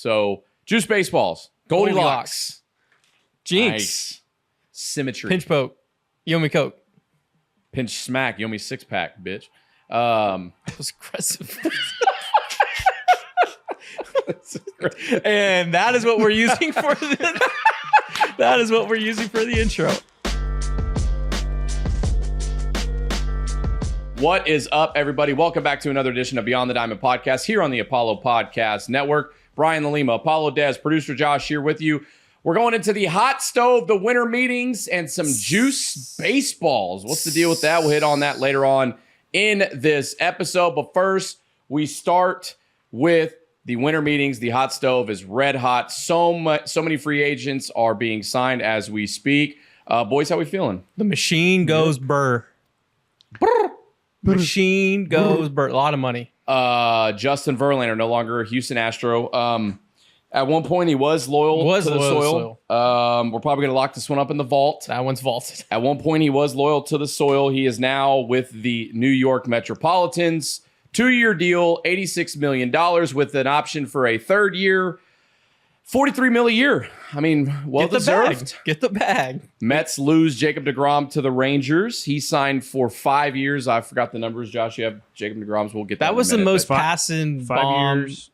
So, juice baseballs, Goldilocks, Jinx, nice. Symmetry, pinch poke, you owe me Coke. pinch smack, you owe me 6-pack, bitch. That was aggressive. And that is what we're using for the that is what we're using for the intro. What is up, everybody? Welcome back to another edition of Beyond the Diamond Podcast here on the Apollo Podcast Network. Brian LaLima, ApolloDez, producer Josh here with you. We're going into the hot stove, the winter meetings, and some juice baseballs. What's the deal with that? We'll hit on that later on in this episode. But first, we start with the winter meetings. The hot stove is red hot. So many free agents are being signed as we speak. Boys, how we feeling? The machine goes burr. Machine goes burr. A lot of money. Justin Verlander, no longer a Houston Astro. At one point, he was loyal to the soil. We're probably going to lock this one up in the vault. That one's vaulted. At one point, he was loyal to the soil. He is now with the New York Metropolitans. 2-year deal, $86 million with an option for a third year, $43 million a year. I mean, well deserved. Get the bag. Mets lose Jacob deGrom to the Rangers. He signed for 5 years. I forgot the numbers, Josh. You have Jacob deGrom's. We'll get that. That was in a the minute, most but passing 5 bomb, years,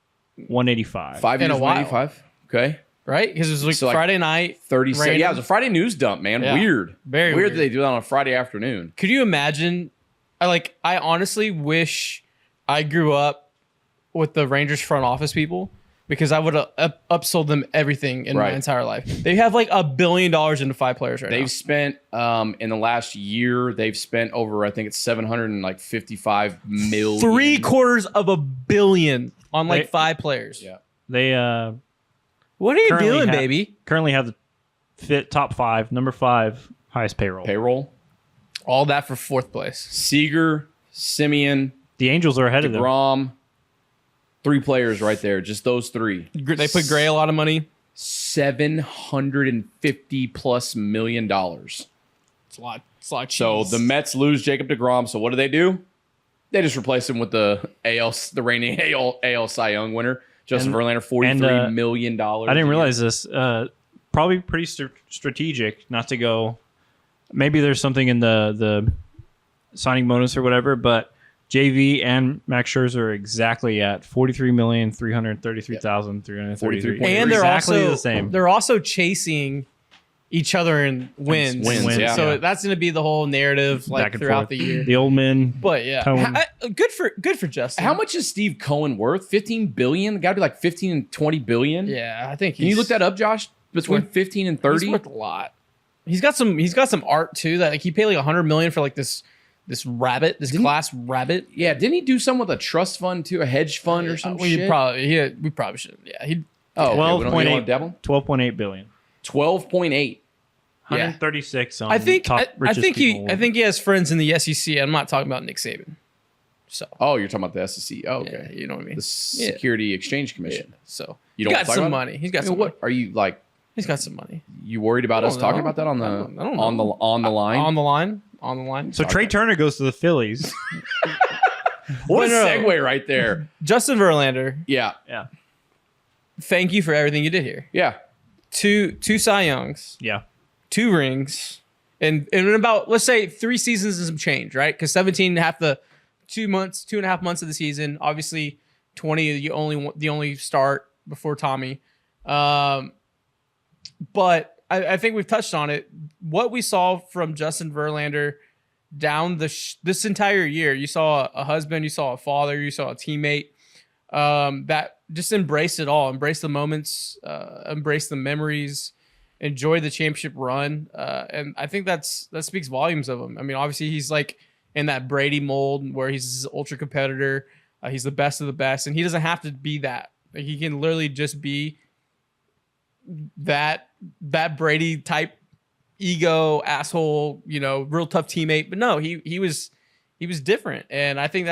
185. 5 in years, a while. 185. Okay. right? Because it was like So, like, Friday night. 37. random. Yeah, it was a Friday news dump, man. Yeah. Weird. Very weird weird. that they do that on a Friday afternoon. Could you imagine? I honestly wish I grew up with the Rangers front office people because I would have upsold them everything in my Right. entire life. They have like $1 billion into 5 players right now. They've spent in the last year, they've spent over, I think it's $755 million. $750 million on like They- 5 players. Yeah. They What are you Currently doing, have- baby? currently have the top 5, number 5 highest payroll. All that for 4th place. Seager, Simeon, The Angels are ahead of them. DeGrom. 3 players right there. Just those 3. They put Gray a lot of money. $750+ million. It's a lot. It's a lot of So cheese. the Mets lose Jacob deGrom. So what do? They just replace him with the reigning AL Cy Young winner, Justin Verlander, $43 million. I didn't realize this. Probably pretty strategic not to go. Maybe there's something in the signing bonus or whatever, but JV and Max Scherzer are exactly at $43,333,333. and they're exactly also the same. They're also chasing each other in wins. Wins, yeah. So that's going to be the whole narrative like Back and throughout forth. the year. The old men. But yeah, Cohen. good for Justin. How much is Steve Cohen worth? $15 billion? Got to be like 15 and 20 billion. Yeah, I think. Can you look that up, Josh? Between 15 and 30? He's worth a lot. He's got some art too. That like he paid like $100 million for like this rabbit, glass rabbit. Yeah, didn't he do something with a trust fund too, a hedge fund or some shit? We probably should. Yeah, he. Oh, okay. We don't 12.8 devil. 12.8 billion. 12.8. 136 on I think top richest people. I think he has friends in the SEC. I'm not talking about Nick Saban. So Oh, you're talking about the SEC. Oh, okay. yeah, you know what I mean. The Security Exchange Commission. So You he don't got talk some about money. He's got I mean, some. what Money. are you like? He's got some money. You worried about I us don't talking know. about that on the I don't know. on the line? On the line. On the line. So Trey Turner goes to the Phillies. What a No. segue right there. Justin Verlander. Yeah, Yeah. Thank you for everything you did here. yeah. Two Cy Youngs, Yeah. 2 rings, and in about let's say 3 seasons and some change, right? Because 17 and a half the 2.5 months of the season. Obviously, 20 the only start before Tommy. But I think we've touched on it. What we saw from Justin Verlander down this entire year, you saw a husband, you saw a father, you saw a teammate that just embraced it all, embraced the moments, embraced the memories, enjoy the championship run. And I think that speaks volumes of him. I mean, obviously he's like in that Brady mold where he's this ultra competitor. He's the best of the best, and he doesn't have to be that. Like, he can literally just be that Brady type ego asshole, real tough teammate. But no, he was different, and I think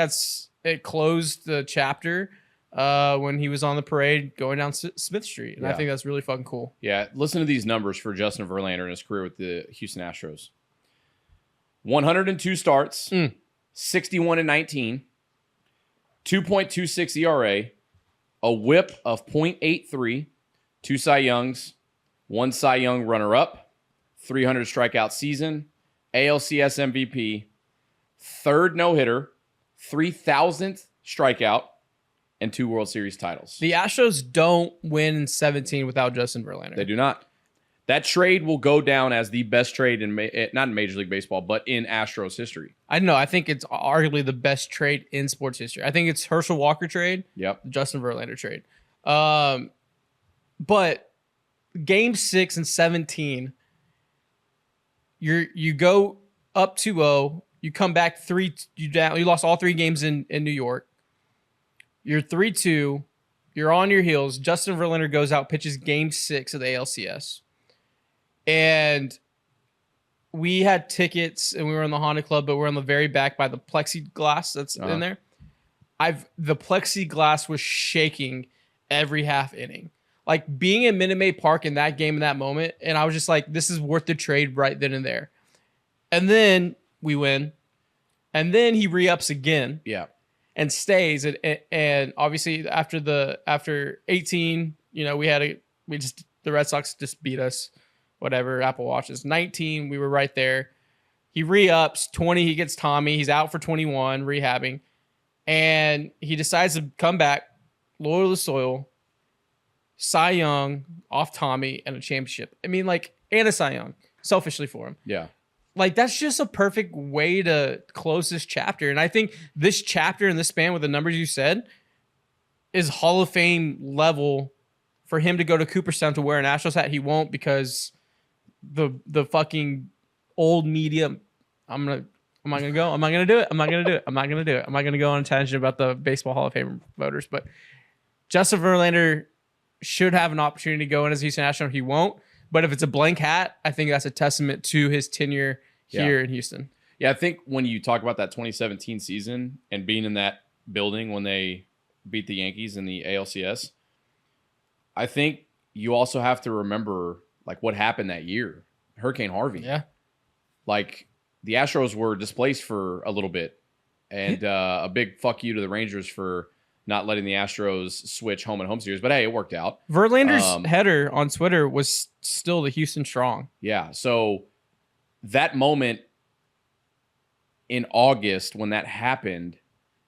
it closed the chapter when he was on the parade going down Smith Street, and I Yeah. think that's really fucking cool. Yeah, listen to these numbers for Justin Verlander in his career with the Houston Astros. 102 starts, 61 and 19, 2.26 ERA, a whip of .83, 2 Cy Youngs, 1 Cy Young runner-up, 300 strikeout season, ALCS MVP, 3rd no-hitter, 3,000th strikeout, and 2 World Series titles. The Astros don't win in 17 without Justin Verlander. They do not. That trade will go down as the best trade not in Major League Baseball, but in Astros history. I know. I think it's arguably the best trade in sports history. I think it's Herschel Walker trade. Yep. Justin Verlander trade. But Game 6 and 17, you go up 2-0. You come back 3. You lost all 3 games in New York. You're 3-2. You're on your heels. Justin Verlander goes out, pitches Game 6 of the ALCS. And we had tickets and we were in the Honda Club, but we're on the very back by the plexiglass that's in there. The plexiglass was shaking every half inning. Like being in Minute Maid Park in that game in that moment, and I was just like, this is worth the trade right then and there. And then we win. And then he re-ups again. Yeah. And stays. And obviously after 18, the Red Sox just beat us. Whatever, Apple Watches. 19, we were right there. He re-ups. 20, he gets Tommy. He's out for 21, rehabbing. And he decides to come back, loyal to the soil, Cy Young, off Tommy, and a championship. I mean, and a Cy Young, selfishly for him. Yeah. That's just a perfect way to close this chapter. And I think this chapter and this span with the numbers you said is Hall of Fame level for him to go to Cooperstown to wear an Astros hat. He won't because the fucking old media. I'm not gonna go. I'm not gonna do it. I'm not gonna go on a tangent about the Baseball Hall of Fame voters. But Justin Verlander should have an opportunity to go in as a Houston Astro. He won't. But if it's a blank hat, I think that's a testament to his tenure here in Houston. Yeah, I think when you talk about that 2017 season and being in that building when they beat the Yankees in the ALCS, I think you also have to remember what happened that year. Hurricane Harvey. Yeah. The Astros were displaced for a little bit. And a big fuck you to the Rangers for not letting the Astros switch home and home series. But hey, it worked out. Verlander's header on Twitter was still the Houston Strong. Yeah. So that moment in August when that happened,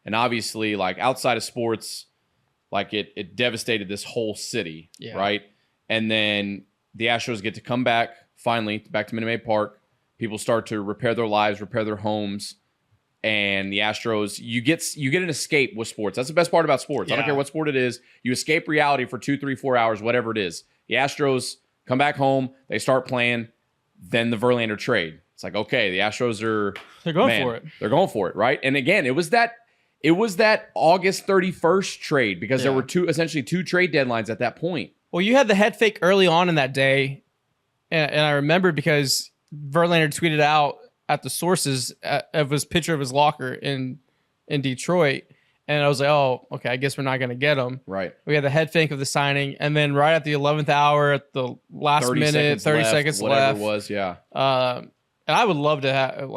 and obviously outside of sports, it devastated this whole city. Yeah. Right. And then the Astros get to come back, finally, back to Minute Maid Park. People start to repair their lives, repair their homes. And the Astros, you get an escape with sports. That's the best part about sports. I don't care what sport it is. You escape reality for 2, 3, 4 hours, whatever it is. The Astros come back home. They start playing. Then the Verlander trade. It's okay, the Astros they're going for it. They're going for it, right? And again, it was that August 31st trade because there were essentially two trade deadlines at that point. Well, you had the head fake early on in that day, and I remember because Verlander tweeted out at the sources of his picture of his locker in Detroit, and I was like, oh, okay, I guess we're not going to get him. Right. We had the head fake of the signing, and then right at the 11th hour, at the last 30 seconds left, whatever it was, yeah. And I would love to have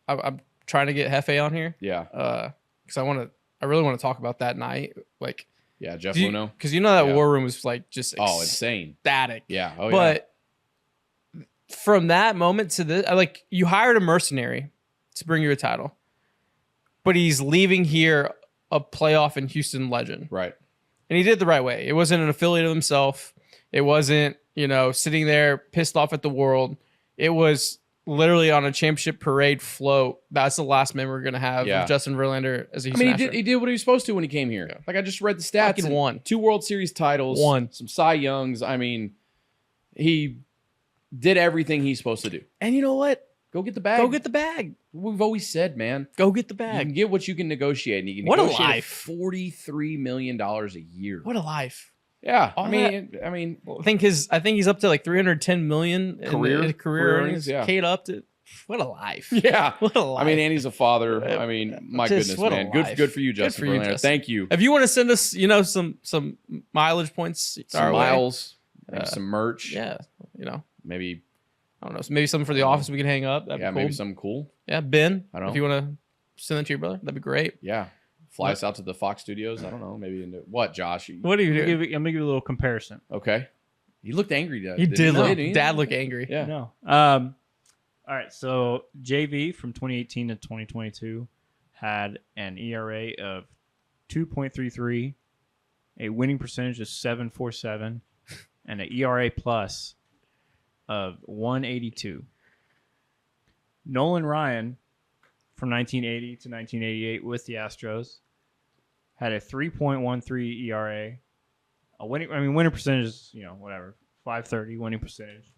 I'm trying to get Hefe on here. Yeah. Because I really want to talk about that night, Yeah, Jeff Luhnow. Because that war room was just insane, static. Yeah, but from that moment to this, you hired a mercenary to bring you a title, but he's leaving here a playoff in Houston legend, right? And he did it the right way. It wasn't an affiliate of himself. It wasn't sitting there pissed off at the world. It was literally on a championship parade float. That's the last memory we're gonna have of Justin Verlander as a Houston Astro. He did what he was supposed to when he came here. Yeah. I just read the stats. Fucking won 2 World Series titles, some Cy Youngs. He did everything he's supposed to do. And you know what? Go get the bag. Go get the bag. We've always said, man. Go get the bag. You can get what you can negotiate. And you can negotiate a life. $43 million a year. What a life. Yeah. I think he's up to $310 million in career earnings. Yeah. Kate up to what a life. Yeah. What a life. And he's a father. My goodness, man. Good for you, Justin Verlander. Thank you. If you want to send us, some mileage points, some miles, maybe some merch. Yeah. Maybe, I don't know. Maybe something for the office we can hang up. That'd be cool. Maybe something cool. Yeah, Ben. I don't know. If you want to send it to your brother, that'd be great. Yeah. Fly us out to the Fox Studios. I don't know. Maybe into what, Josh? What are you I'm doing? gonna give you a little comparison. Okay. He looked angry. He did look. Didn't he? Dad looked angry. Yeah. No. All right. So JV from 2018 to 2022 had an ERA of 2.33, a winning percentage of 7.47, and an ERA plus of 182. Nolan Ryan from 1980 to 1988 with the Astros had a 3.13 ERA, a winning percentage is, whatever, 530 winning percentage,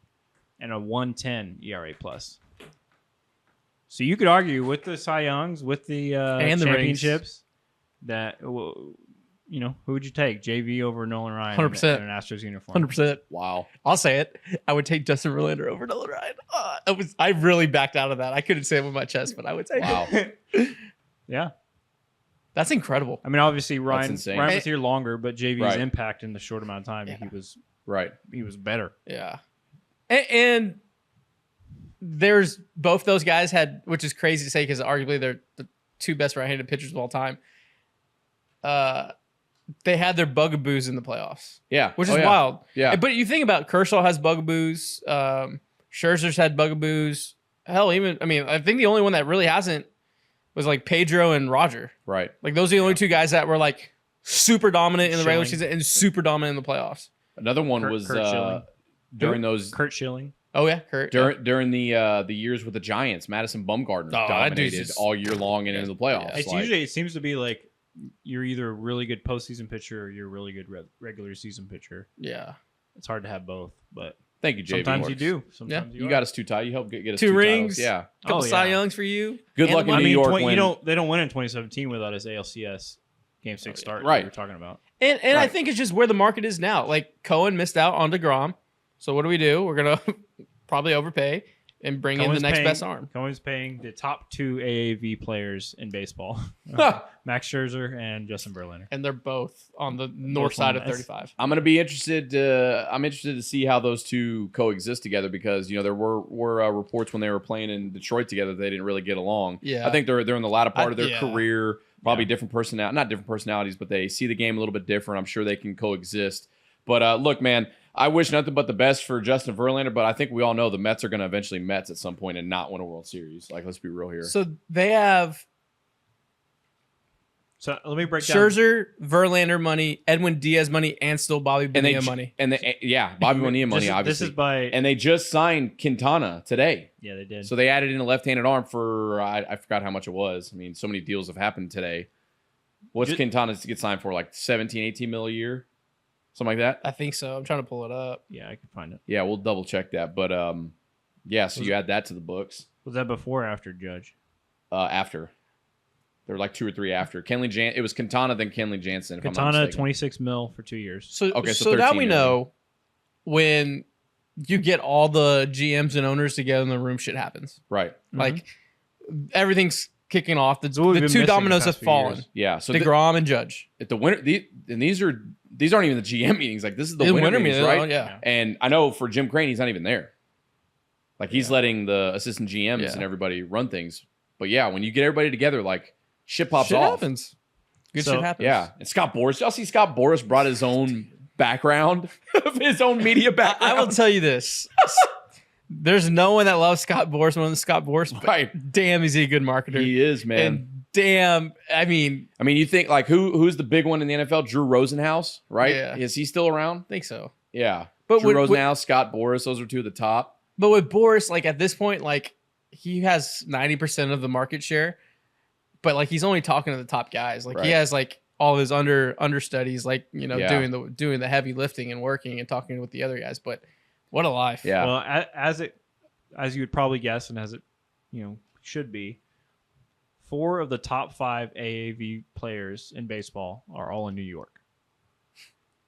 and a 110 ERA plus. So you could argue with the Cy Youngs, with the And the championships, that who would you take, JV over Nolan Ryan 100%. in an Astros uniform? 100%. Wow. I'll say it. I would take Justin Verlander over Nolan Ryan. I really backed out of that. I couldn't say it with my chest, but I would say Wow. Yeah. That's incredible. I mean, obviously Ryan insane. was here longer, but JV's Right. impact in the short amount of time, Yeah. he was better. Yeah. And there's both those guys had, which is crazy to say because arguably they're the two best right-handed pitchers of all time. They had their bugaboos in the playoffs, Yeah. which is yeah. wild. Yeah. But you think about Kershaw has bugaboos. Scherzer's had bugaboos. Hell, I think the only one that really hasn't was like Pedro and Roger. Right. Like those are the only two guys that were like super dominant in the regular Schilling. season and super dominant in the playoffs. Another one was Kurt Schilling. during those Kurt Schilling. Oh yeah, Kurt. during the years with the Giants. Madison Bumgarner that dude's dominated just- all year long and into the playoffs. It's Like, usually, it seems to be like you're either a really good postseason pitcher or you're a really good regular season pitcher. Yeah. It's hard to have both, but thank you, JV. sometimes you do. Sometimes You got us two ties. You helped get us Two two rings. titles. Yeah. Couple Oh, Cy yeah. Youngs for you. Good And luck the in money. New York when they don't win in 2017 without his ALCS Game 6 start. Right. We were talking about. And I Right. think it's just where the market is now. Like Cohen missed out on DeGrom. So what do? We're gonna probably overpay and bring in the next best arm. Cohen's paying the top two AAV players in baseball, Max Scherzer and Justin Verlander. And they're both on the north side of 35. I'm gonna be interested. I'm interested to see how those two coexist together because there were reports when they were playing in Detroit together they didn't really get along. Yeah. I think they're in the latter part of their yeah. career. Probably different not different personalities, but they see the game a little bit different. I'm sure they can coexist. But look, man, I wish nothing but the best for Justin Verlander. But I think we all know the Mets are going to eventually Mets at some point and not win a World Series. Like, let's be real here. So they have So let me break down. Scherzer, Verlander money, Edwin Diaz money, and still Bobby and Bonilla money. Bobby Bonilla money, This obviously. is by And they just signed Quintana today. yeah, they did. So they added in a left-handed arm for I forgot how much it was. I mean, so many deals have happened today. What's Quintana to get signed for? Like 17, 18 mil a year? Something like that? I think so. I'm trying to pull it up. yeah, I can find it. Yeah, we'll double check that. But yeah, so you add that to the books. Was that before or after Judge? After. There were like 2 or 3 after. It was Quintana, then Kenley Jansen. If I'm not Quintana, mistaken. 26 mil for 2 years. So Okay, so so now 13 we million. know when you get all the GMs and owners together in the room, shit happens. Right. Like everything's kicking off. The, what we've the been two missing dominoes the have past few fallen. years. Yeah. So DeGrom and Judge. at the winter, and these aren't even the GM meetings. Like this is the The winter meetings, meeting, right? Yeah. And I know for Jim Crane, he's not even there. Like he's letting the assistant GMs Yeah. and everybody run things. But yeah, when you get everybody together, like shit pops Shit off. happens. Good So, shit happens. Yeah. And Scott Boras. Y'all see Scott Boras brought his own background, his own media background. I will tell you this. There's no one that loves Scott Boras more than Scott Boras. But Right. damn, is he a good marketer. He is, man. And damn, I mean, You think like who's the big one in the NFL? Drew Rosenhaus, right? Yeah. Is he still around? I think so. Yeah. But Drew with- Rosenhaus, Scott Boras, those are two of the top. But with Boris, like at this point, like he has 90% of the market share, but like he's only talking to the top guys. Like Right. he has like all his understudies, like Yeah. doing the heavy lifting and working and talking with the other guys. But what a life! Yeah. Well, as you would probably guess, and as it should be, 4 of the top 5 AAV players in baseball are all in New York.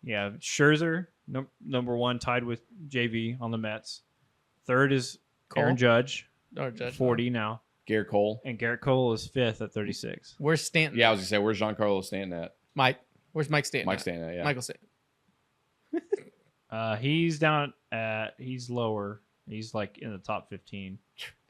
Yeah, Scherzer, number 1, tied with JV on the Mets. 3rd is Aaron Cole? Judge, Or Judge. 40 now, Garrett Cole. and Garrett Cole is 5th at 36. Where's Stanton? Yeah, I was gonna say, where's Giancarlo Stanton at? Mike. Where's Mike Stanton? Mike at? Stanton at, yeah. Michael Stanton. He's down at he's lower. He's like in the top 15.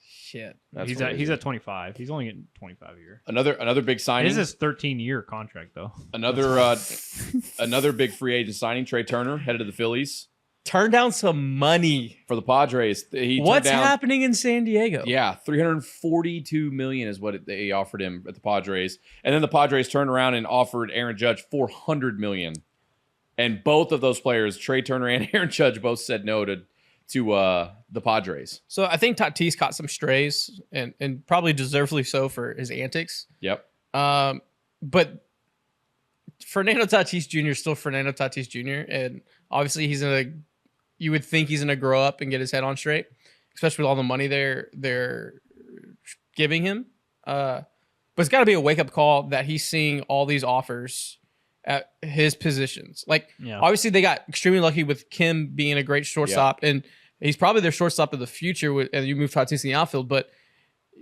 Shit. That's he's crazy. at 25. He's only getting 25 a year. Another big signing. This is his 13-year contract though. Another big free agent signing. Trey Turner headed to the Phillies Turn down some money. for the Padres. What's happening in San Diego? Yeah, $342 million is what they offered him at the Padres, and then the Padres turned around and offered Aaron Judge $400 million, and both of those players, Trey Turner and Aaron Judge, both said no to the Padres. So I think Tatis caught some strays and probably deservedly so for his antics. Yep. But Fernando Tatis Jr. is still Fernando Tatis Jr. And obviously you would think he's gonna grow up and get his head on straight, especially with all the money they're giving him. But it's got to be a wake up call that he's seeing all these offers at his positions. Like, obviously they got extremely lucky with Kim being a great shortstop, and he's probably their shortstop of the future. And you move Tatis in the outfield, but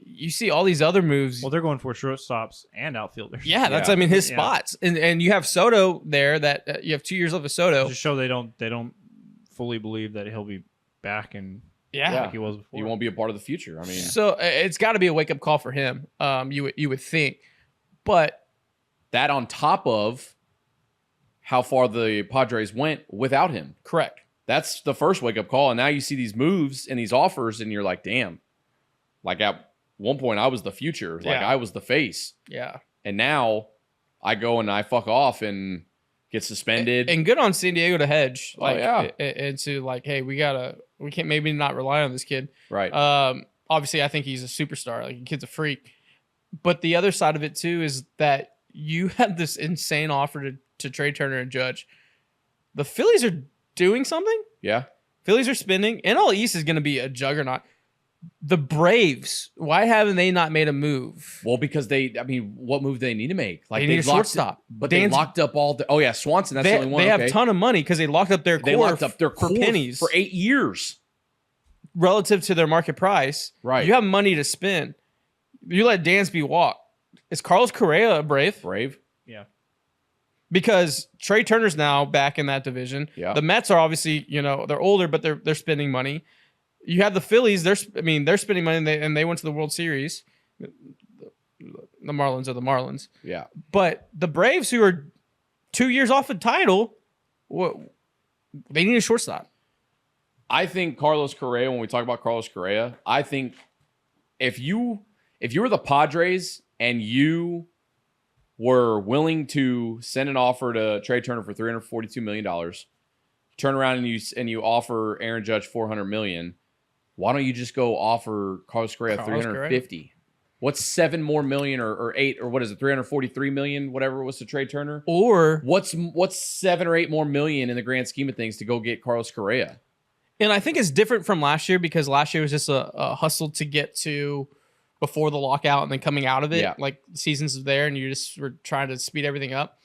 you see all these other moves. Well, they're going for shortstops and outfielders. Yeah, that's his spots, and you have Soto there. That you have 2 years left of Soto. Just show they don't fully believe that he'll be back and like he was before. He won't be a part of the future. I mean, so it's got to be a wake up call for him. You would think, but that on top of how far the Padres went without him. Correct. That's the first wake up call, and now you see these moves and these offers, and you're like, damn. Like at one point, I was the future. Like I was the face. Yeah. And now I go and I fuck off and get suspended. And good on San Diego to hedge. Oh, yeah. And to like, hey, we can't maybe not rely on this kid. Right. Obviously, I think he's a superstar. Like, the kid's a freak. But the other side of it too is that you had this insane offer to Trey Turner and Judge. The Phillies are doing something. Yeah. Phillies are spending. NL East is going to be a juggernaut. The Braves, why haven't they not made a move? Well, because what move do they need to make? Like they need a shortstop. But they locked up all the Swanson, that's the only one. They have a ton of money because they locked up their core for pennies for 8 years. Relative to their market price. Right. You have money to spend. You let Dansby walk. Is Carlos Correa a Brave? Brave. Yeah. Because Trey Turner's now back in that division. Yeah. The Mets are obviously, they're older, but they're spending money. You have the Phillies. They're spending money, and they went to the World Series. The Marlins are the Marlins. Yeah. But the Braves, who are 2 years off a title, they need a shortstop. I think Carlos Correa, when we talk about Carlos Correa, I think if you were the Padres and you were willing to send an offer to Trey Turner for $342 million, turn around and you offer Aaron Judge $400 million, why don't you just go offer Carlos Correa $350? What's $7 more million or $8 or what is it, $343 million, whatever it was to Trey Turner? Or what's $7 or $8 more million in the grand scheme of things to go get Carlos Correa? And I think it's different from last year because last year was just a hustle to get to before the lockout and then coming out of it. Yeah. Like the season's there and you just were trying to speed everything up.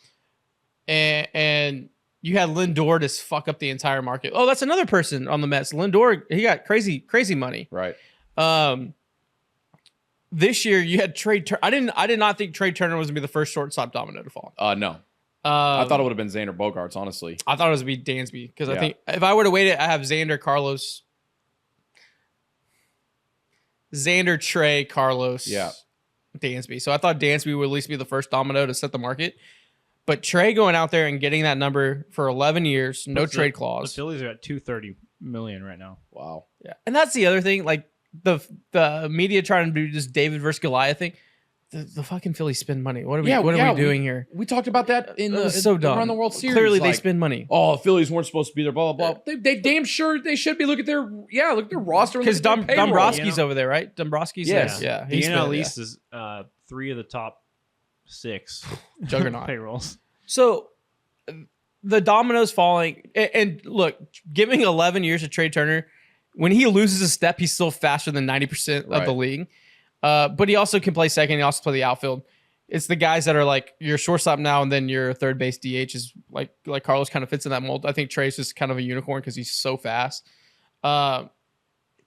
And you had Lindor just fuck up the entire market. Oh, that's another person on the Mets. Lindor, he got crazy money. Right. This year you had Trey Turner. I did not think Trey Turner was gonna be the first shortstop domino to fall. No. I thought it would have been Xander Bogaerts, honestly. I thought it was gonna be Dansby because I think if I were to wait it, I have Xander, Trey, Carlos, Dansby. So I thought Dansby would at least be the first domino to set the market. But Trey going out there and getting that number for 11 years, no trade clause. The Phillies are at $230 million right now. Wow. Yeah, and that's the other thing. Like the media trying to do this David versus Goliath thing. The fucking Phillies spend money. What are we doing here? We talked about that so dumb. around the World Series. Clearly, they spend money. Oh, the Phillies weren't supposed to be there. Blah blah blah. They damn sure they should be. Look at their roster. Because Dombrowski's over there, right? Dombrowski's yes, yeah. The NL East is 3 of the top 6 juggernaut payrolls. So the dominoes falling, and look, giving 11 years to Trey Turner, when he loses a step, he's still faster than 90% of the league. But he also can play second. He also play the outfield. It's the guys that are like your shortstop now, and then your third base DH is like Carlos kind of fits in that mold. I think Trey's just kind of a unicorn because he's so fast. But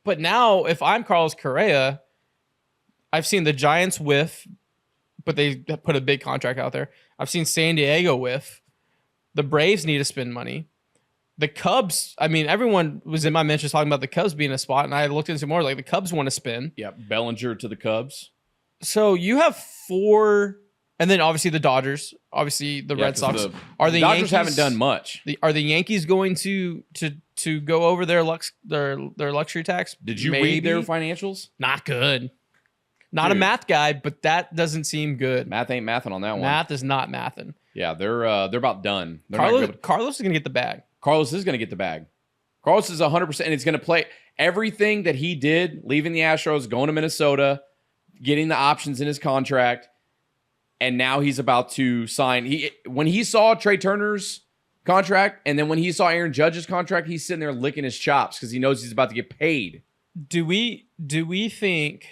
now, if I'm Carlos Correa, I've seen the Giants whiff, but they put a big contract out there. I've seen San Diego whiff. The Braves need to spend money. The Cubs, I mean, everyone was in my mentions talking about the Cubs being a spot, and I looked into more, like the Cubs want to spin. Yeah, Bellinger to the Cubs. So you have 4, and then obviously the Dodgers, obviously the Red Sox. Are the Dodgers Yankees, haven't done much. Are the Yankees going to go over their luxury tax? Did you read their financials? Not good. Not a math guy, but that doesn't seem good. Math ain't mathing on that one. Math is not mathing. Yeah, they're about done. Carlos is going to get the bag. Carlos is going to get the bag. Carlos is 100%, and he's going to play everything that he did, leaving the Astros, going to Minnesota, getting the options in his contract, and now he's about to sign. When he saw Trey Turner's contract, and then when he saw Aaron Judge's contract, he's sitting there licking his chops because he knows he's about to get paid. Do we think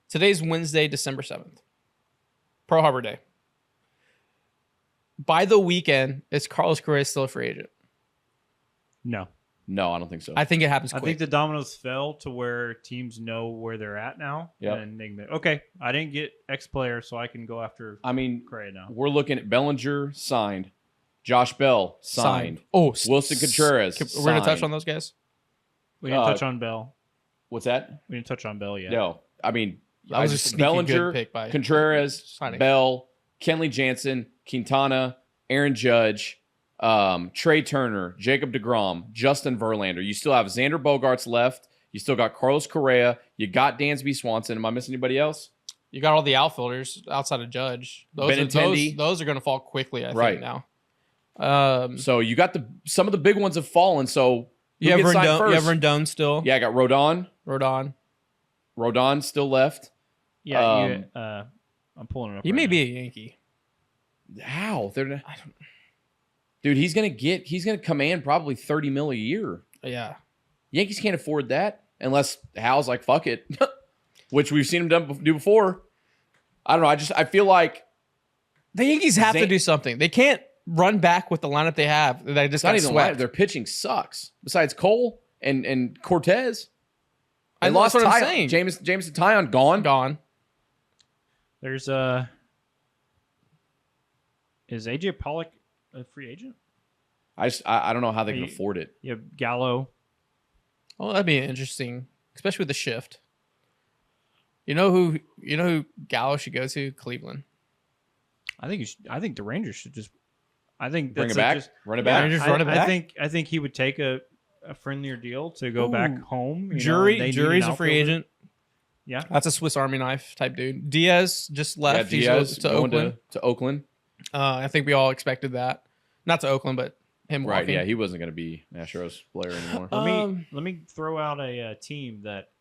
today's Wednesday, December 7th, Pearl Harbor Day? By the weekend, is Carlos Correa still a free agent? No. No, I don't think so. I think it happens quick. I think the dominoes fell to where teams know where they're at now. Yep. And they can, okay, I didn't get X player, so I can go after Correa now. We're looking at Bellinger signed. Josh Bell signed. Oh, Wilson Contreras We're going to touch on those guys? We didn't touch on Bell. What's that? We didn't touch on Bell yet. No. I mean, that was a sneaky Bellinger, good pick by Contreras, Bell, Kenley Jansen, Quintana, Aaron Judge, Trey Turner, Jacob deGrom, Justin Verlander. You still have Xander Bogaerts left. You still got Carlos Correa. You got Dansby Swanson. Am I missing anybody else? You got all the outfielders outside of Judge. Those are going to fall quickly, I think, now. So you got some of the big ones have fallen. So you have Rendon still. Yeah, I got Rodon. Rodon still left. Yeah, I'm pulling it up. He may be a Yankee. How? Dude, he's gonna command probably $30 million a year. Yeah. Yankees can't afford that unless Hal's like, fuck it. Which we've seen him do before. I don't know. I feel like the Yankees have to do something. They can't run back with the lineup they have. They just got swept. Their pitching sucks. Besides Cole and Cortez. I lost what I'm saying. Jameson Taillon gone. There's is AJ Pollock a free agent? I don't know how they can afford it. Yeah, Gallo. Oh, that'd be interesting, especially with the shift. You know who Gallo should go to? Cleveland. I think the Rangers should just. I think bring it back. Run it back. Rangers run it back. I think he would take a friendlier deal to go back home. Jury's a free agent. Yeah, that's a Swiss Army knife type dude. Diaz just left. Yeah, Diaz to Oakland. To Oakland. I think we all expected that. Not to Oakland, but him right, walking. Yeah, he wasn't going to be an Astros player anymore. Let me throw out a team that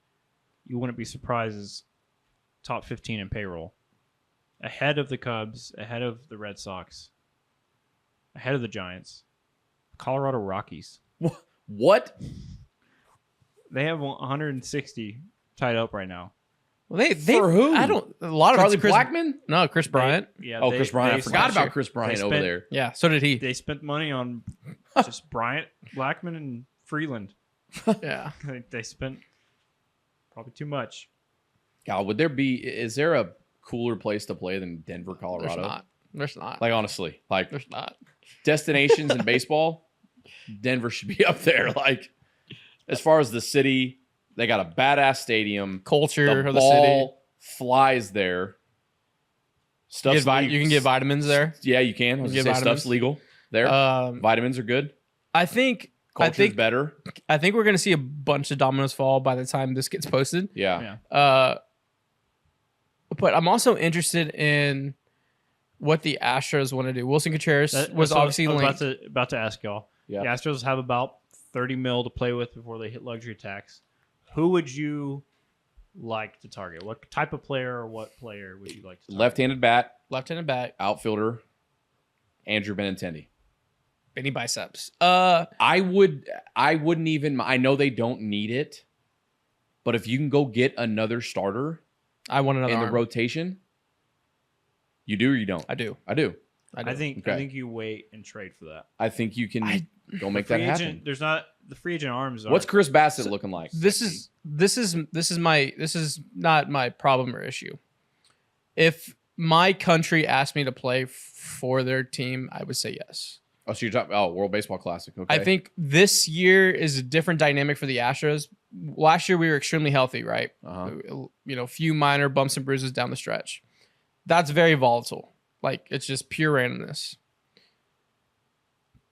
you wouldn't be surprised is top 15 in payroll. Ahead of the Cubs, ahead of the Red Sox, ahead of the Giants. Colorado Rockies. What? They have 160 tied up right now. Well, they for who? I don't. A lot of Charlie it's Chris Blackmon? No, Chris Bryant. Chris Bryant. I forgot about Chris Bryant over there. Yeah, so did he. They spent money on just Bryant, Blackmon, and Freeland. Yeah, they spent probably too much. God, is there a cooler place to play than Denver, Colorado? There's not. Like, honestly, like there's not. Destinations in baseball, Denver should be up there. Like, as far as the city, they got a badass stadium. Culture the of the city flies there. You can get vitamins there. Yeah, you can. I was gonna say stuff's legal there. Vitamins are good. I think culture's better. I think we're gonna see a bunch of dominoes fall by the time this gets posted. Yeah. But I'm also interested in what the Astros want to do. Wilson Contreras was obviously linked. About to ask y'all. Yeah. The Astros have about $30 million to play with before they hit luxury tax. Who would you like to target? What type of player or what player would you like to target? Left-handed bat. Outfielder. Andrew Benintendi. Benny biceps. I wouldn't even. I know they don't need it, but if you can go get another starter, I want another in arm. the rotation. You do or you don't? I do. I think you wait and trade for that. I think you can go make that happen. There's not the free agent arms. What's Chris Bassett looking like? This is not my problem or issue. If my country asked me to play for their team, I would say yes. Oh, so you're talking World Baseball Classic. Okay. I think this year is a different dynamic for the Astros. Last year we were extremely healthy, right? Few minor bumps and bruises down the stretch. That's very volatile. Like, it's just pure randomness.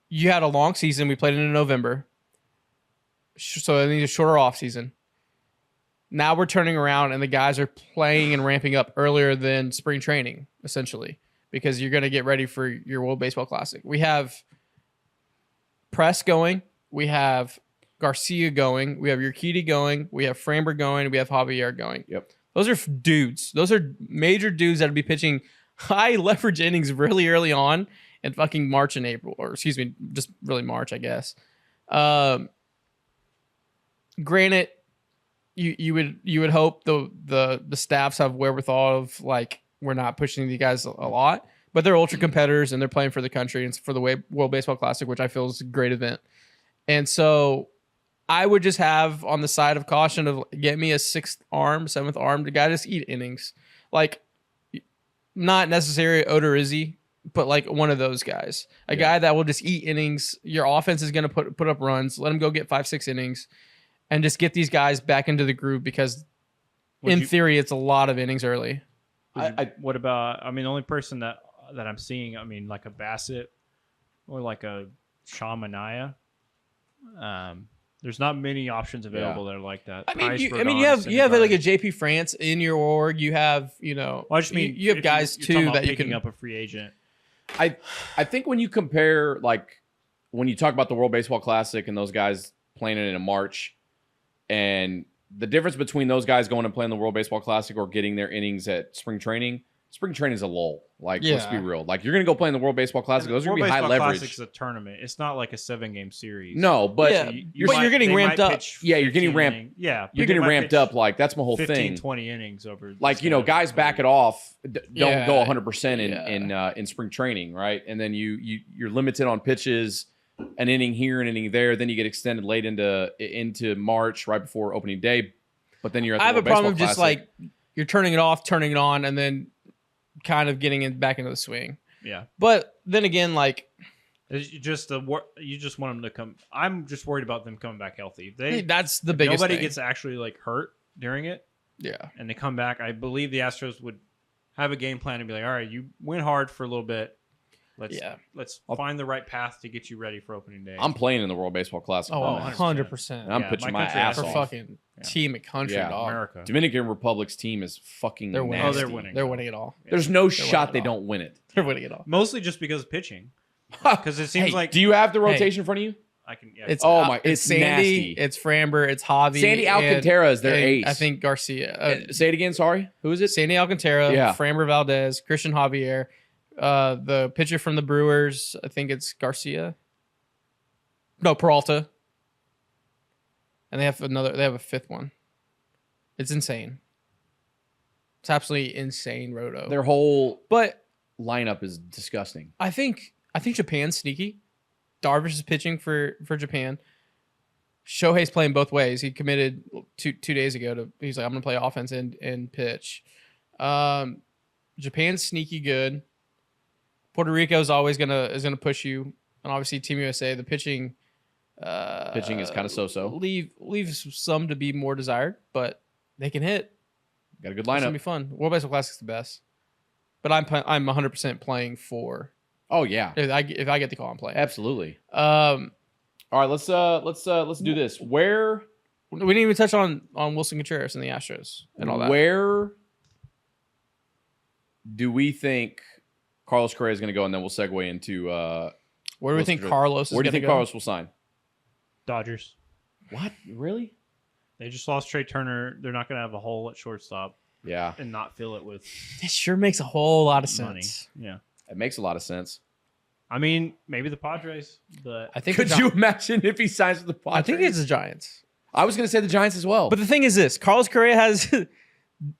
You had a long season. We played in November. So I need a shorter off season. Now we're turning around and the guys are playing and ramping up earlier than spring training, essentially, because you're going to get ready for your World Baseball Classic. We have Press going. We have Garcia going. We have Urquidy going. We have Framber going. We have Javier going. Yep. Those are dudes. Those are major dudes that will be pitching high leverage innings really early on in fucking March and April, or excuse me, just really March, I guess. Granted, you would hope the staffs have wherewithal of, like, we're not pushing these guys a lot, but they're ultra competitors and they're playing for the country and for the World Baseball Classic, which I feel is a great event. And so I would just have on the side of caution of get me a seventh arm to guy, just eat innings. Like, not necessarily Odorizzi, but like one of those guys. A guy that will just eat innings. Your offense is going to put up runs. Let him go get 5-6 innings and just get these guys back into the groove, because in theory, it's a lot of innings early. What about, the only person that I'm seeing, like a Bassett or like a Sean Manaea, there's not many options available that are like that. You have like a JP France in your org. You have, I just mean you have guys too that you can up a free agent. I think when you compare, like, when you talk about the World Baseball Classic and those guys playing it in March, and the difference between those guys going and playing the World Baseball Classic or getting their innings at spring training is a lull. Like, let's be real. Like, you're going to go play in the World Baseball Classic. Those are going to be high leverage. Classic is a tournament. It's not like a 7-game series. No, but you're getting ramped up. Yeah, you're getting ramped. You're getting ramped up. Like, that's my whole 15, thing. 20 innings over. Like, guys back it off. Don't go 100% in spring training, right? And then you're limited on pitches, an inning here, an inning there. Then you get extended late into March, right before opening day. But then you're at the I have a World Baseball problem just Classic. like you're turning it off, turning it on, and then kind of getting back into the swing. Yeah. But then again, like, you just want them to come. I'm just worried about them coming back healthy. That's the biggest nobody thing. gets actually like hurt during it. Yeah. And they come back. I believe the Astros would have a game plan and be like, all right, you went hard for a little bit. Let's find the right path to get you ready for opening day. I'm playing in the World Baseball Classic. Oh, 100%. And I'm pitching my ass for off. fucking team and country, dog. America. Dominican Republic's team is fucking They're winning. nasty. They're winning. They're winning it all. There's no shot they don't win it. They're winning it all. Mostly just because of pitching. Because it seems like... Do you have the rotation in front of you? I can. Yeah. It's Sandy, nasty. it's Framber, it's Javi. Sandy Alcantara is their ace. I think Garcia. Say it again, sorry. Who is it? Sandy Alcantara, Framber Valdez, Christian Javier. The pitcher from the Brewers, I think it's Garcia. No, Peralta. And they have a fifth one. It's insane. It's absolutely insane, Roto. Their whole lineup is disgusting. I think Japan's sneaky. Darvish is pitching for Japan. Shohei's playing both ways. He committed 2 days ago he's like, I'm gonna play offense and pitch. Japan's sneaky good. Puerto Rico is always gonna push you, and obviously Team USA, the pitching is kind of so-so. Leaves some to be more desired, but they can hit. Got a good It's lineup. gonna be fun. World Baseball Classic's the best, but I'm 100% playing for. Oh yeah, if I get the call, I'm playing. Absolutely. All right, let's do this. Where we didn't even touch on Wilson Contreras and the Astros and all that. Where do we think Carlos Correa is going to go, and then we'll segue into where do we think Carlos is going to go? Where do you think Carlos will sign? Dodgers. What? Really? They just lost Trey Turner. They're not going to have a hole at shortstop. Yeah. And not fill it with it sure makes a whole lot of money. sense. Yeah. It makes a lot of sense. I mean, maybe the Padres, but I think could you imagine if he signs with the Padres? I think it's the Giants. I was going to say the Giants as well. But the thing is this, Carlos Correa has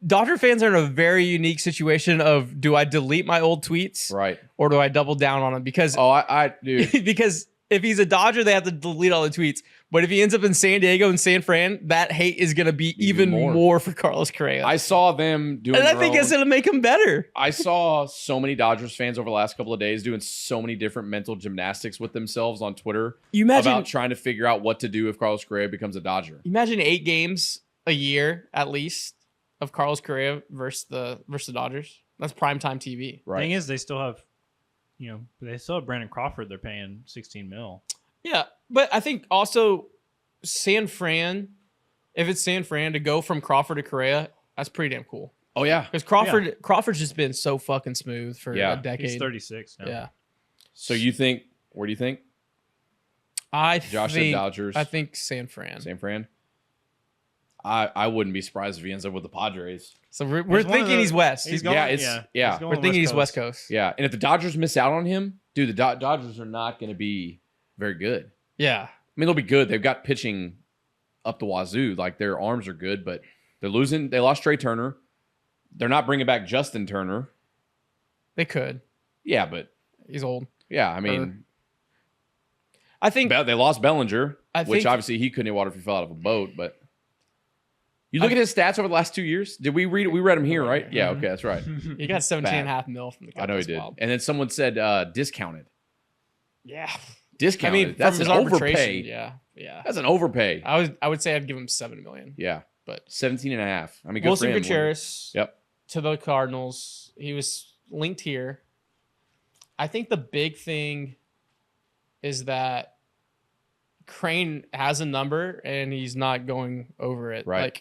Dodger fans are in a very unique situation of, do I delete my old tweets? Right. Or do I double down on them? Because I do. because if he's a Dodger, they have to delete all the tweets. But if he ends up in San Diego and San Fran, that hate is going to be even more for Carlos Correa. I saw them doing and I think it's going to make him better. I saw so many Dodgers fans over the last couple of days doing so many different mental gymnastics with themselves on Twitter about trying to figure out what to do if Carlos Correa becomes a Dodger. Imagine 8 games a year, at least, of Carlos Correa versus the Dodgers. That's primetime TV. Right. Thing is, they still have, they still have Brandon Crawford. They're paying $16 million. Yeah, but I think also San Fran, if it's San Fran, to go from Crawford to Correa, that's pretty damn cool. Oh yeah, because Crawford's just been so fucking smooth for a decade. He's 36 now. Yeah. So you think? Where do you think? Josh said Dodgers. I think San Fran. San Fran. I wouldn't be surprised if he ends up with the Padres. So we're thinking he's West. We're thinking he's West Coast. Yeah, and if the Dodgers miss out on him, dude, the Dodgers are not going to be very good. Yeah. I mean, they'll be good. They've got pitching up the wazoo. Like, their arms are good, but they're losing. They lost Trey Turner. They're not bringing back Justin Turner. They could. Yeah, but he's old. Yeah, I mean, I think they lost Bellinger, which obviously he couldn't hit water if he fell out of a boat. But you look at his stats over the last 2 years. Did we read it? We read him here, right? Yeah, okay, that's right. He got $17.5 million from the Cubs. I know he did. And then someone said discounted. Yeah. Discounted. I mean, that's an overpay. Yeah. That's an overpay. I would say I'd give him $7 million. Yeah. But 17.5. I mean, good Wilson for him. Contreras. Yep. To the Cardinals. He was linked here. I think the big thing is that Crane has a number and he's not going over it. Right.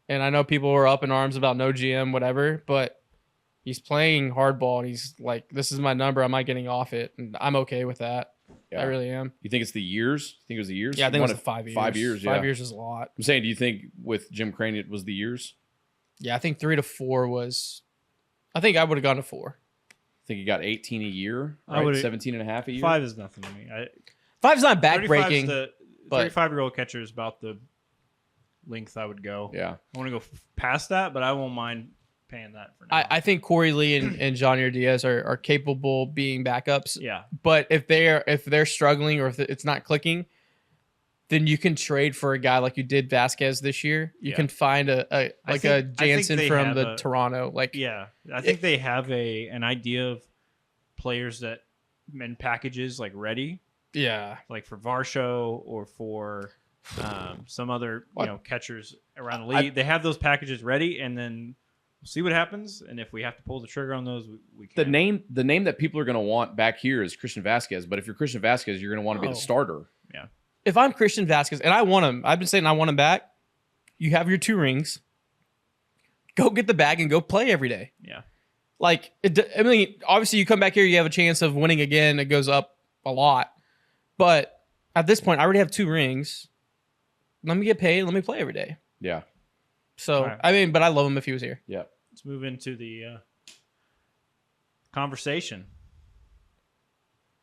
And I know people were up in arms about no GM, whatever, but he's playing hardball and he's like, this is my number. I'm not getting off it. And I'm okay with that. Yeah. I really am. You think it's the years? You think it was the years? Yeah, I think it was 5 years. 5 years, yeah. 5 years is a lot. I'm saying, do you think with Jim Crane it was the years? Yeah, I think 3 to 4 was... I think I would have gone to 4. I think he got 18 a year, right? 17.5 a year? 5 is nothing to me. 5's not backbreaking. 35-year-old catcher is about the length I would go. Yeah. I want to go past that, but I won't mind paying that for now. I think Corey Lee and Jhonier Diaz are capable being backups. Yeah. But if they're struggling or if it's not clicking, then you can trade for a guy like you did Vasquez this year. You can find a Jansen from the Toronto. I think they have an idea of players that in packages ready. Yeah. Like for Varsho or for some other catchers around the league. They have those packages ready, and then we'll see what happens. And if we have to pull the trigger on those, we can. The name that people are going to want back here is Christian Vasquez. But if you're Christian Vasquez, you're going to want to be the starter. Yeah. If I'm Christian Vasquez and I want him, I've been saying I want him back. You have your 2 rings. Go get the bag and go play every day. Yeah. Obviously you come back here, you have a chance of winning again. It goes up a lot. But at this point, I already have 2 rings. Let me get paid. Let me play every day. Yeah. So, right. But I love him if he was here. Yeah. Let's move into the conversation.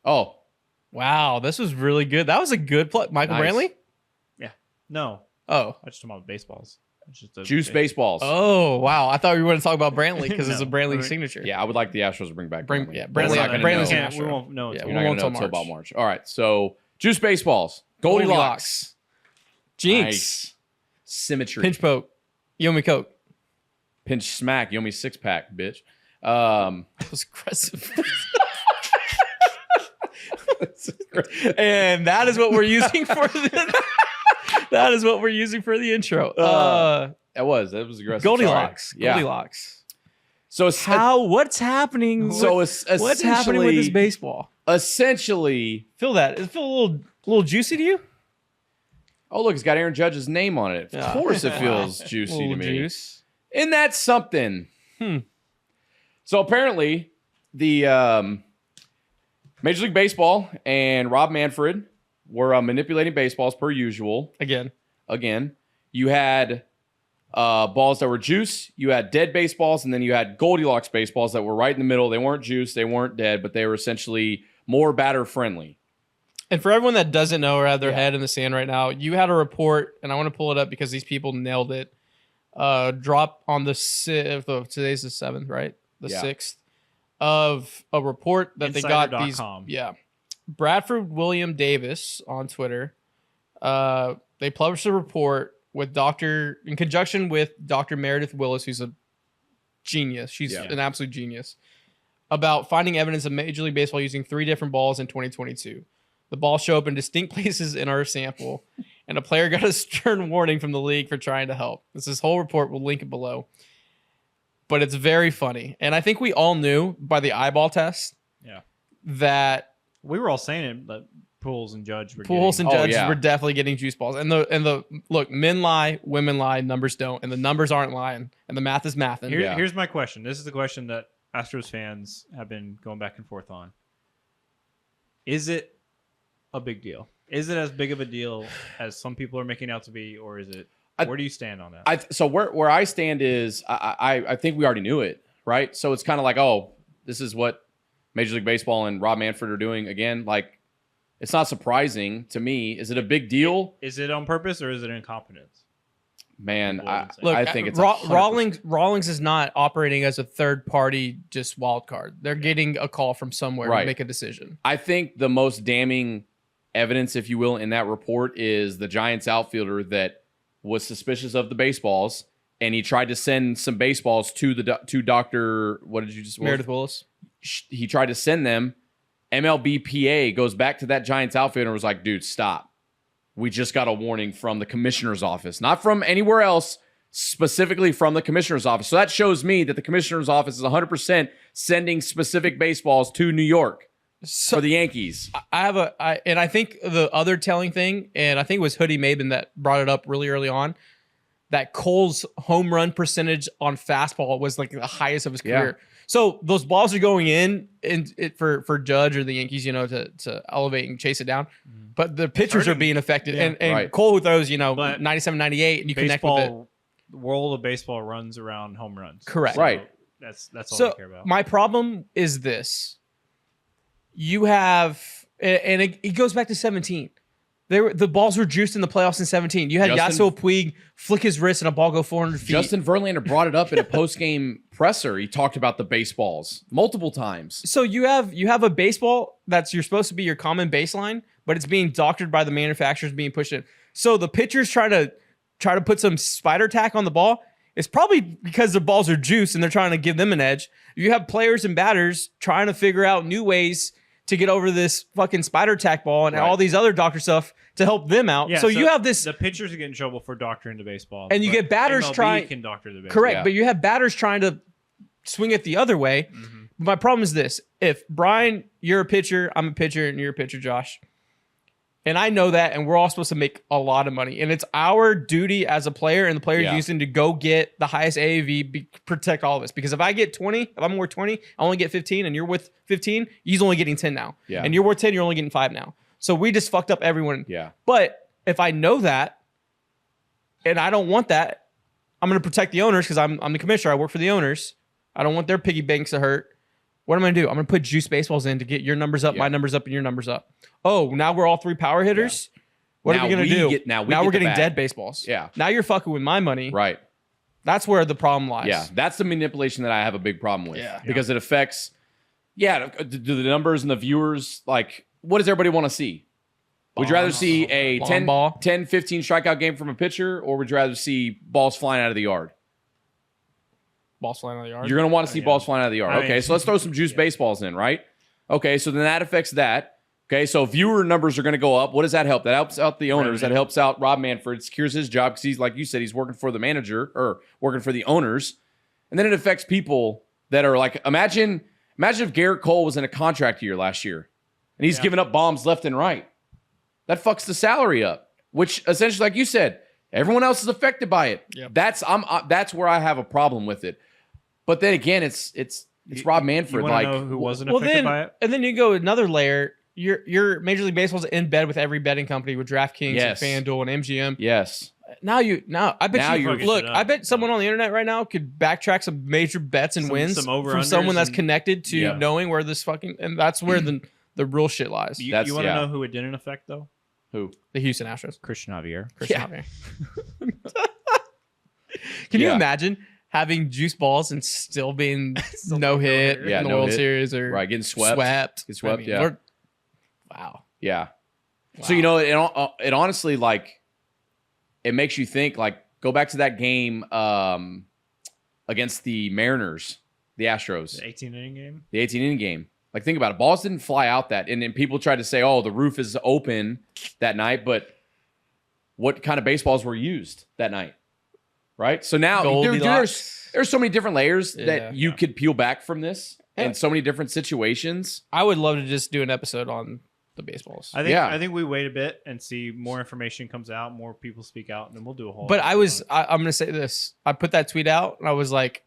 Oh. Wow. This was really good. That was a good play. Michael Brantley? Yeah. No. Oh. I just talking about baseballs. Juice baseballs. Oh, wow. I thought we were going to talk about Brantley because it's a Brantley signature. Yeah, I would like the Astros to bring back Brantley. Yeah, Brantley's we won't know. We're not going to know until about March. All right. So, juice baseballs. Goldilocks. Jinx. Nice. Symmetry. Pinch poke. Yomi Coke. Pinch smack. Yomi 6-pack, bitch. That was aggressive. And that is what we're using for that is what we're using for the intro. That was aggressive. Goldilocks. Yeah. Goldilocks. So what's happening? What's happening with this baseball? Essentially, feel that. Does it feel a little juicy to you? Oh, look, it's got Aaron Judge's name on it. Of course it feels juicy to me. Juice. Isn't that something? So apparently, the Major League Baseball and Rob Manfred were manipulating baseballs per usual. Again. You had balls that were juice. You had dead baseballs, and then you had Goldilocks baseballs that were right in the middle. They weren't juice. They weren't dead, but they were essentially more batter friendly. And for everyone that doesn't know or have their head in the sand right now, you had a report, and I want to pull it up because these people nailed it. Drop on today's the 7th, right? The 6th of a report that Insider.com. they got these Bradford William Davis on Twitter. They published a report in conjunction with Dr. Meredith Willis, who's a genius. She's an absolute genius, about finding evidence of Major League Baseball using 3 different balls in 2022. The balls show up in distinct places in our sample, and a player got a stern warning from the league for trying to help. This whole report. We'll link it below. But it's very funny. And I think we all knew by the eyeball test that we were all saying it, but Pujols and Judge were were definitely getting juice balls. And the look, men lie, women lie, numbers don't, and the numbers aren't lying, and the math is mathing. Here's my question. This is the question that Astros fans have been going back and forth on. Is it a big deal? Is it as big of a deal as some people are making out to be, or is it? Where do you stand on that? So where I stand is I think we already knew it, right? So it's kind of like, oh, this is what Major League Baseball and Rob Manfred are doing again. Like, it's not surprising to me. Is it a big deal? Is it on purpose or is it incompetence? Man, I think it's Rawlings is not operating as a third party, just wild card. They're getting a call from somewhere to make a decision. I think the most damning evidence, if you will, in that report is the Giants outfielder that was suspicious of the baseballs, and he tried to send some baseballs to Dr. What did you just Meredith Willis? He tried to send them. MLBPA goes back to that Giants outfielder and was like, dude, stop. We just got a warning from the commissioner's office, not from anywhere else, specifically from the commissioner's office. So that shows me that the commissioner's office is 100% sending specific baseballs to New York for the Yankees. I think the other telling thing, and I think it was Hoodie Maben that brought it up really early on, that Cole's home run percentage on fastball was like the highest of his career. So those balls are going in for Judge or the Yankees, to elevate and chase it down. But the pitchers are being affected. And Cole, who throws, 97, 98, and you connect with it. The world of baseball runs around home runs. Correct. So right. That's all I care about. My problem is this. You have, and it goes back to 17. The balls were juiced in the playoffs in 17. You had Yasiel Puig flick his wrist and a ball go 400 feet. Justin Verlander brought it up in a post-game presser. He talked about the baseballs multiple times. So you have a baseball you're supposed to be your common baseline, but it's being doctored by the manufacturers, being pushed in. So the pitchers try to put some spider tack on the ball. It's probably because the balls are juiced and they're trying to give them an edge. You have players and batters trying to figure out new ways to get over this fucking spider tack ball and all these other doctor stuff to help them out. Yeah, so you have this. The pitchers get in trouble for doctoring the baseball, and you get batters MLB can doctor the baseball. Correct, but you have batters trying to swing it the other way. Mm-hmm. My problem is this: if Brian, you're a pitcher, I'm a pitcher, and you're a pitcher, Josh, and I know that, and we're all supposed to make a lot of money, and it's our duty as a player and the players using to go get the highest AAV, protect all of us. Because if I get 20, if I'm worth 20, I only get 15, and you're worth 15, he's only getting 10 now. Yeah. And you're worth 10, you're only getting 5 now. So we just fucked up everyone. Yeah. But if I know that, and I don't want that, I'm going to protect the owners because I'm the commissioner. I work for the owners. I don't want their piggy banks to hurt. What am I going to do? I'm going to put juice baseballs in to get your numbers up, my numbers up, and your numbers up. Oh, now we're all 3 power hitters? Yeah. What are we going to do? Now we're getting dead baseballs. Yeah. Now you're fucking with my money. Right. That's where the problem lies. Yeah. That's the manipulation that I have a big problem with. Yeah. Because it affects, do the numbers and the viewers, like, what does everybody want to see? Would you rather see a 10, 15 strikeout game from a pitcher, or would you rather see balls flying out of the yard? Balls flying out of the yard? You're going to want to see balls flying out of the yard. Okay, so let's throw some juice baseballs in, right? Okay, so then that affects that. Okay, so viewer numbers are going to go up. What does that help? That helps out the owners. That helps out Rob Manfred. Secures his job because he's, like you said, he's working for the manager or working for the owners. And then it affects people that are like, imagine if Garrett Cole was in a contract year last year and he's giving up bombs left and right. That fucks the salary up, which essentially, like you said, everyone else is affected by it. Yep. That's where I have a problem with it. But then again, it's Rob Manfred. You want to know who wasn't affected by it? And then you go another layer. Your Major League Baseball's in bed with every betting company, with DraftKings and FanDuel and MGM. Yes. I bet someone on the internet right now could backtrack some major bets and wins from someone that's connected to knowing where this fucking, and that's where the real shit lies. You want to know who it didn't affect though? Who? The Houston Astros. Christian Javier. Javier. Can you imagine having juice balls and still being no hit in the World Series or getting swept? Get swept. Wow. Yeah. Wow. So it honestly it makes you think. Like, go back to that game against the Mariners, the Astros, The 18-inning game. the 18-inning game. Like, think about it. Balls didn't fly out that, and then people tried to say, "Oh, the roof is open that night," but what kind of baseballs were used that night? Right. So now, dude, there's so many different layers that you could peel back from this, and so many different situations. I would love to just do an episode on the baseballs. I think we wait a bit and see more information comes out, more people speak out, and then we'll do a whole. But I'm going to say this. I put that tweet out, and I was like,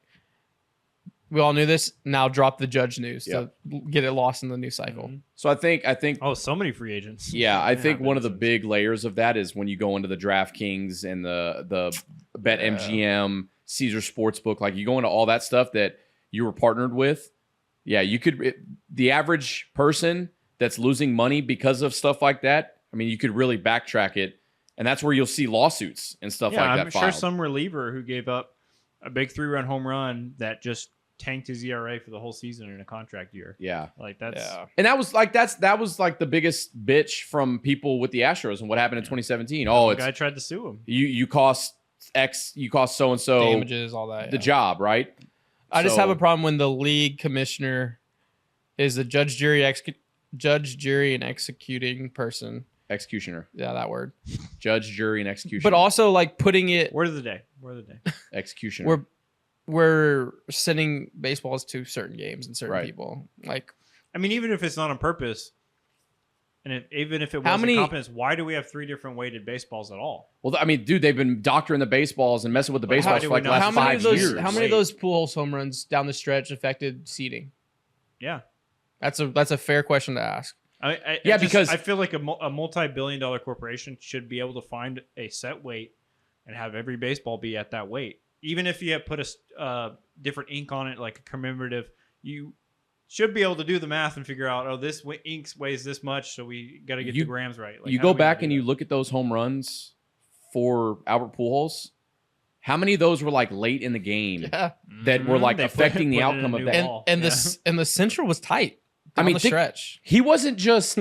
we all knew this. Now drop the Judge news to get it lost in the news cycle. Mm-hmm. So I think. Oh, so many free agents. Yeah, I think one of the big layers of that is when you go into the DraftKings and the BetMGM, Caesar Sportsbook. Like, you go into all that stuff that you were partnered with. Yeah, you could. The average person that's losing money because of stuff like that, I mean, you could really backtrack it, and that's where you'll see lawsuits and stuff like that. I'm sure some reliever who gave up a big 3-run home run that just tanked his ERA for the whole season in a contract year. Yeah, like that's and that was like the biggest bitch from people with the Astros and what happened in 2017. Oh, the guy tried to sue him. You cost X, you cost so and so damages, all that. The job, right? I just have a problem when the league commissioner is the judge, jury, and executing person. Executioner. Yeah, that word. Judge, jury, and executioner. But also, like, putting it. Word of the day. Executioner. We're sending baseballs to certain games and certain people. Like, I mean, even if it's not on purpose, and even if it wasn't incompetence, why do we have 3 different weighted baseballs at all? Well, I mean, dude, they've been doctoring the baseballs and messing with the baseballs for like the last 5 years. How many of those Pujols home runs down the stretch affected seeding? Yeah, that's a fair question to ask. Because I feel like a multi-billion-dollar corporation should be able to find a set weight and have every baseball be at that weight. Even if you have put a different ink on it, like a commemorative, you should be able to do the math and figure out, this ink weighs this much, so we got to get the grams right. Like, you go back and you look at those home runs for Albert Pujols. How many of those were like late in the game that were like affecting the outcome of that? And the Central was tight. The stretch. He wasn't just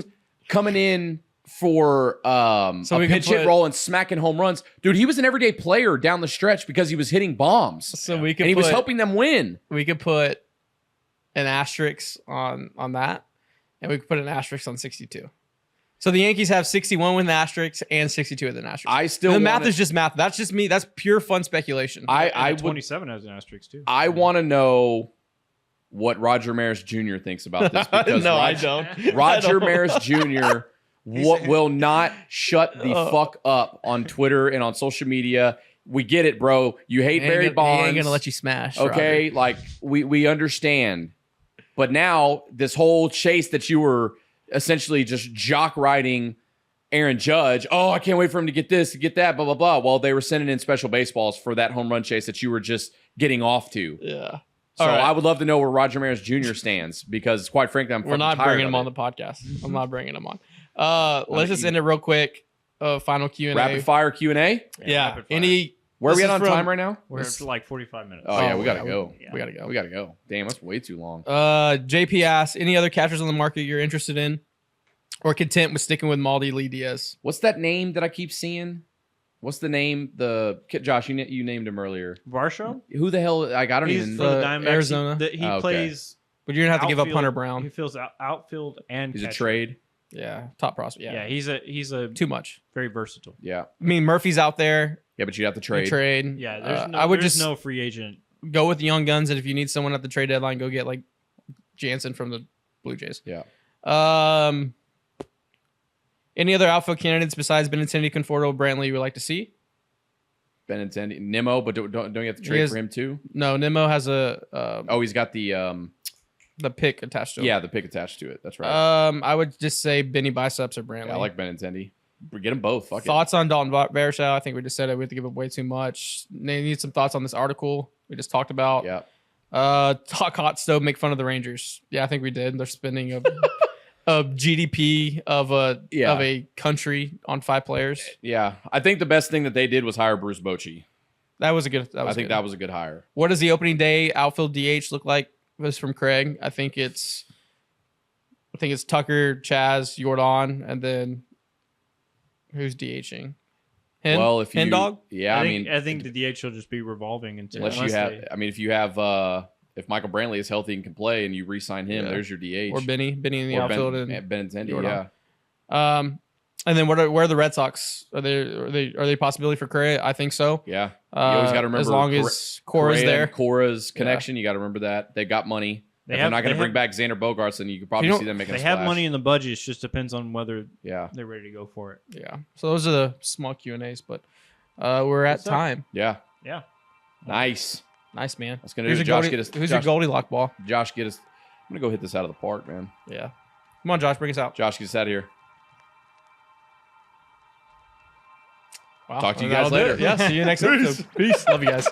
coming in for a pitch hit roll and smacking home runs. Dude, he was an everyday player down the stretch because he was hitting bombs. So he was helping them win. We could put an asterisk on that, and we could put an asterisk on 62. So the Yankees have 61 with an asterisk and 62 with an asterisk. The math is just math. That's just me. That's pure fun speculation. 27 has an asterisk too. I want to know what Roger Maris Jr. thinks about this, because I don't. Roger Maris Jr. will not shut the fuck up on Twitter and on social media. We get it, bro. You hate Barry Bonds. He ain't gonna let you smash. Okay, Roger. like we understand, but now this whole chase that you were essentially just jock riding Aaron Judge. Oh, I can't wait for him to get this, to get that, blah blah blah. While they were sending in special baseballs for that home run chase that you were just getting off to. Yeah. So I would love to know where Roger Maris Jr. stands, because quite frankly, we're not bringing him on the podcast. I'm not bringing him on. Let's just end it real quick. Final Q&A. Rapid fire Q&A? Yeah. Where are we at on time right now? We're at like 45 minutes. Oh, yeah, we got to go. We got to go. We got to go. Damn, that's way too long. JP asks, any other catchers on the market you're interested in or content with sticking with Maldi, Lee, Diaz? What's that name that I keep seeing? What's the name? Josh, you named him earlier. Varsho? Who the hell? Like, I don't even. He's for the Diamondbacks. Arizona. He plays. But you're gonna have to give up Hunter Brown. He fills outfield and. He's catcher. a trade. Yeah, top prospect. Yeah, he's a too much. Very versatile. Yeah. I mean, Murphy's out there. Yeah, but you'd have to trade. Yeah, there's no free agent. Go with the young guns, and if you need someone at the trade deadline, go get like Jansen from the Blue Jays. Yeah. Any other outfield candidates besides Benintendi, Conforto, Brantley you would like to see? Benintendi, Nimmo, but don't you have to trade for him too? No, Nimmo has a. He's got the pick attached to it. Yeah, the pick attached to it. That's right. I would just say Benny Biceps or Brantley. Yeah, I like Benintendi. Get them both. Thoughts on Dalton Varsho? I think we just said it. We have to give up way too much. They need some thoughts on this article we just talked about. Yeah. Talk hot stove, make fun of the Rangers. Yeah, I think we did. They're spending a GDP of a country on 5 players. Yeah, I think the best thing that they did was hire Bruce Bochy. That was a good. I think that was a good hire. What does the opening day outfield DH look like? This from Craig. I think it's I think it's Tucker, Chaz, Jordan, and then who's DHing? Well, if Hen you, Dog? yeah, I think the DH will just be revolving until unless you have, I mean, if you have, if Michael Brantley is healthy and can play, and you re-sign him, Yeah. there's your DH Or Benny in the outfield, and Benintendi, Jordan. yeah, and then where are the Red Sox? Are they a possibility for Correa? I think so. yeah. You always got to remember as long as Cora's Correa there. and Cora's connection. You got to remember that they got money. If they're not going to bring back Xander Bogaerts, then you could probably see them making. They a have splash. money in the budget. It just depends on whether Yeah, they're ready to go for it. Yeah. So those are the small Q&As, but we're at time. yeah, Yeah. nice. Nice, man. That's gonna do. Josh, get us. Who's Josh, your Goldilocks ball? Josh, get us. I'm gonna go hit this out of the park, man. Yeah. Come on, Josh, bring us out. Josh, get us out of here. Wow. Talk to you That'll guys do later. it. Yeah. See you next episode. Peace. Love you guys.